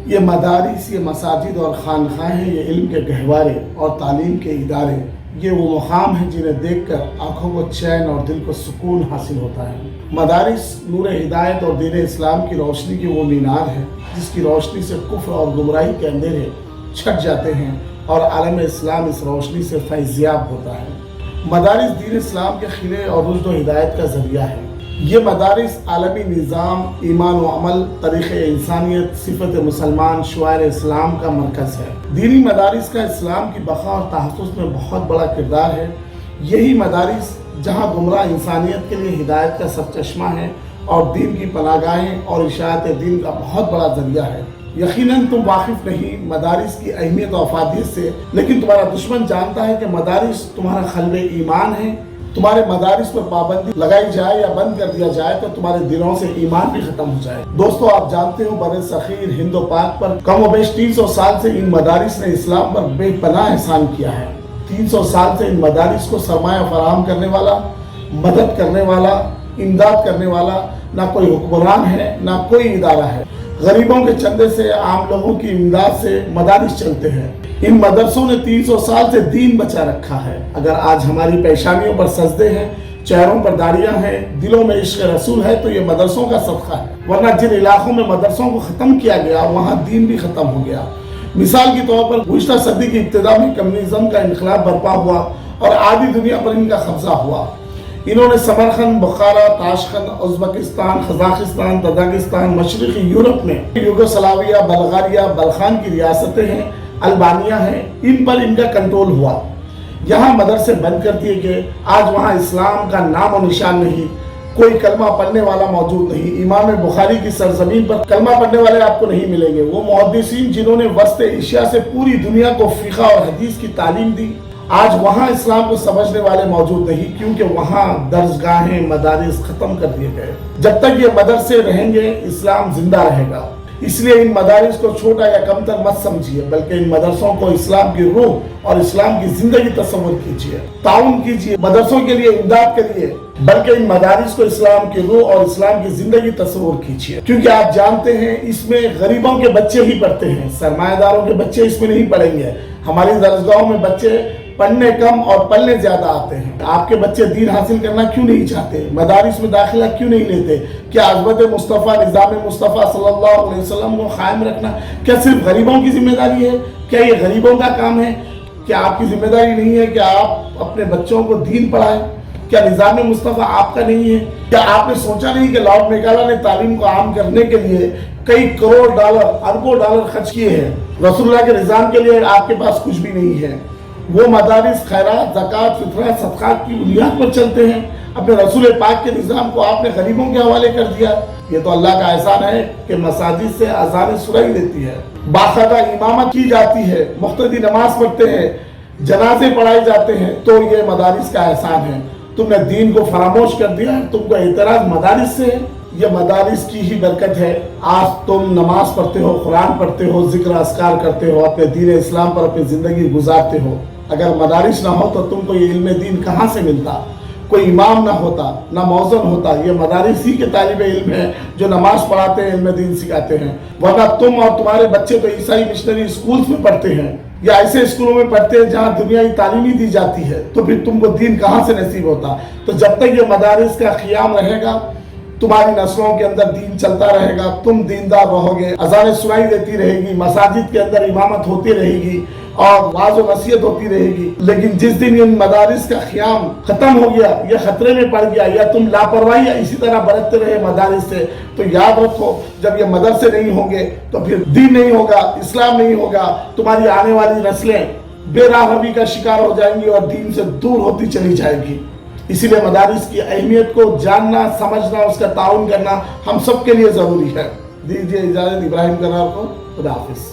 یہ مدارس، یہ مساجد اور خانقاہیں، یہ علم کے گہوارے اور تعلیم کے ادارے، یہ وہ مقام ہیں جنہیں دیکھ کر آنکھوں کو چین اور دل کو سکون حاصل ہوتا ہے۔ مدارس نور ہدایت اور دین اسلام کی روشنی کی وہ مینار ہے جس کی روشنی سے کفر اور گمراہی کے اندھیرے چھٹ جاتے ہیں اور عالم اسلام اس روشنی سے فیضیاب ہوتا ہے۔ مدارس دین اسلام کے خلے اور رشد و ہدایت کا ذریعہ ہے۔ یہ مدارس عالمی نظام، ایمان و عمل، طریق انسانیت، صفت مسلمان، شعائر اسلام کا مرکز ہے۔ دینی مدارس کا اسلام کی بقا اور تحفظ میں بہت بڑا کردار ہے۔ یہی مدارس جہاں گمراہ انسانیت کے لیے ہدایت کا سرچشمہ ہے اور دین کی پناہگاہیں اور اشاعت دین کا بہت بڑا ذریعہ ہے۔ یقیناً تم واقف نہیں مدارس کی اہمیت و افادیت سے، لیکن تمہارا دشمن جانتا ہے کہ مدارس تمہارا قلب ایمان ہے۔ تمہارے مدارس پر پابندی لگائی جائے یا بند کر دیا جائے تو تمہارے دلوں سے ایمان بھی ختم ہو جائے۔ دوستو، آپ جانتے ہو بر صغیر ہند و پاک پر کم و بیش 300 سال سے ان مدارس نے اسلام پر بے پناہ احسان کیا ہے۔ 300 سال سے ان مدارس کو سرمایہ فراہم کرنے والا، مدد کرنے والا، امداد کرنے والا نہ کوئی حکمران ہے نہ کوئی ادارہ ہے۔ غریبوں کے چندے سے، عام لوگوں کی امداد سے مدارس چلتے ہیں۔ ان مدرسوں نے 300 سال سے دین بچا رکھا ہے۔ اگر آج ہماری پیشانیوں پر سجدے ہیں، چہروں پر داڑیاں ہیں، دلوں میں عشق رسول ہے تو یہ مدرسوں کا صدقہ ہے، ورنہ جن علاقوں میں مدرسوں کو ختم کیا گیا وہاں دین بھی ختم ہو گیا۔ مثال کے طور پر گزشتہ صدی کی ابتدا میں کمیونزم کا انقلاب برپا ہوا اور آدھی دنیا پر ان کا قبضہ ہوا۔ انہوں نے سمرقند، بخارا، تاشقند، ازبکستان، قزاقستان، تاجکستان، مشرقی یورپ میں یوگوسلاویہ، بلغاریہ، بلخان کی ریاستیں ہیں، البانیہ ہیں، ان پر ان کا کنٹرول ہوا۔ یہاں مدرسے بند کر دیے گئے۔ آج وہاں اسلام کا نام و نشان نہیں، کوئی کلمہ پڑھنے والا موجود نہیں۔ امام بخاری کی سرزمین پر کلمہ پڑھنے والے آپ کو نہیں ملیں گے۔ وہ محدثین جنہوں نے وسط ایشیا سے پوری دنیا کو فقہ اور حدیث کی تعلیم دی، آج وہاں اسلام کو سمجھنے والے موجود نہیں، کیونکہ وہاں درسگاہیں، مدارس ختم کر دیے گئے۔ جب تک یہ مدرسے رہیں گے اسلام زندہ رہے گا۔ اس لیے ان مدارس کو چھوٹا یا کمتر مت سمجھیے، بلکہ ان مدرسوں کو اسلام کی روح اور اسلام کی زندگی تصور کیجیے، تعاون کیجیے، مدرسوں کے لیے امداد کریے، بلکہ ان مدارس کو اسلام کی روح اور اسلام کی زندگی تصور کیجیے، کیونکہ آپ جانتے ہیں اس میں غریبوں کے بچے ہی پڑھتے ہیں، سرمایہ داروں کے بچے اس میں نہیں پڑھیں گے۔ ہماری درسگاہوں میں بچے پڑھنے کم اور پڑھنے زیادہ آتے ہیں۔ آپ کے بچے دین حاصل کرنا کیوں نہیں چاہتے؟ مدارس میں داخلہ کیوں نہیں لیتے؟ کیا عظمت مصطفیٰ، نظام مصطفیٰ صلی اللہ علیہ وسلم کو قائم رکھنا کیا صرف غریبوں کی ذمہ داری ہے؟ کیا یہ غریبوں کا کام ہے؟ کیا آپ کی ذمہ داری نہیں ہے کہ آپ اپنے بچوں کو دین پڑھائیں؟ کیا نظام مصطفیٰ آپ کا نہیں ہے؟ کیا آپ نے سوچا نہیں کہ لارڈ میکالا نے تعلیم کو عام کرنے کے لیے کئی کروڑ ڈالر، اربوں ڈالر خرچ کیے ہیں؟ رسول اللہ کے نظام کے لیے آپ کے پاس کچھ بھی نہیں ہے۔ وہ مدارس خیرات، زکوٰۃ، فطرہ، صدقات کی بنیاد پر چلتے ہیں۔ اپنے رسول پاک کے نظام کو آپ نے غریبوں کے حوالے کر دیا۔ یہ تو اللہ کا احسان ہے کہ مساجد سے اذان سنائی دیتی ہے، باقاعدہ امامت کی جاتی ہے، مقتدی نماز پڑھتے ہیں، جنازے پڑھائے جاتے ہیں، تو یہ مدارس کا احسان ہے۔ تم نے دین کو فراموش کر دیا ہے، تم کو اعتراض مدارس سے ہے۔ یہ مدارس کی ہی برکت ہے، آج تم نماز پڑھتے ہو، قرآن پڑھتے ہو، ذکر اذکار کرتے ہو، اپنے دین اسلام پر اپنی زندگی گزارتے ہو۔ اگر مدارس نہ ہو تو تم کو یہ علم دین کہاں سے ملتا؟ کوئی امام نہ ہوتا، نہ موذن ہوتا۔ یہ مدارس ہی کے طالب علم ہیں جو نماز پڑھاتے ہیں، علم دین سکھاتے ہیں، ورنہ تم اور تمہارے بچے تو عیسائی مشنری اسکولز میں پڑھتے ہیں یا ایسے اسکولوں میں پڑھتے ہیں جہاں دنیائی تعلیم ہی دی جاتی ہے، تو پھر تم کو دین کہاں سے نصیب ہوتا؟ تو جب تک یہ مدارس کا قیام رہے گا، تمہاری نسلوں کے اندر دین چلتا رہے گا، تم دیندار رہو گے، اذانیں سنائی دیتی رہے گی، مساجد کے اندر امامت ہوتی رہے گی اور واعظ و نصیحت ہوتی رہے گی۔ لیکن جس دن ان مدارس کا قیام ختم ہو گیا، یہ خطرے میں پڑ گیا، یا تم لاپرواہی یا اسی طرح برتتے رہے مدارس سے، تو یاد رکھو جب یہ مدرسے نہیں ہوں گے تو پھر دین نہیں ہوگا، اسلام نہیں ہوگا، تمہاری آنے والی نسلیں بے راہبی کا شکار ہو جائیں گی اور دین سے دور ہوتی چلی جائے گی۔ اسی لیے مدارس کی اہمیت کو جاننا، سمجھنا، اس کا تعاون کرنا ہم سب کے لیے ضروری ہے۔ دیجیے اجازت ابراہیم کرار کو، خدا حافظ۔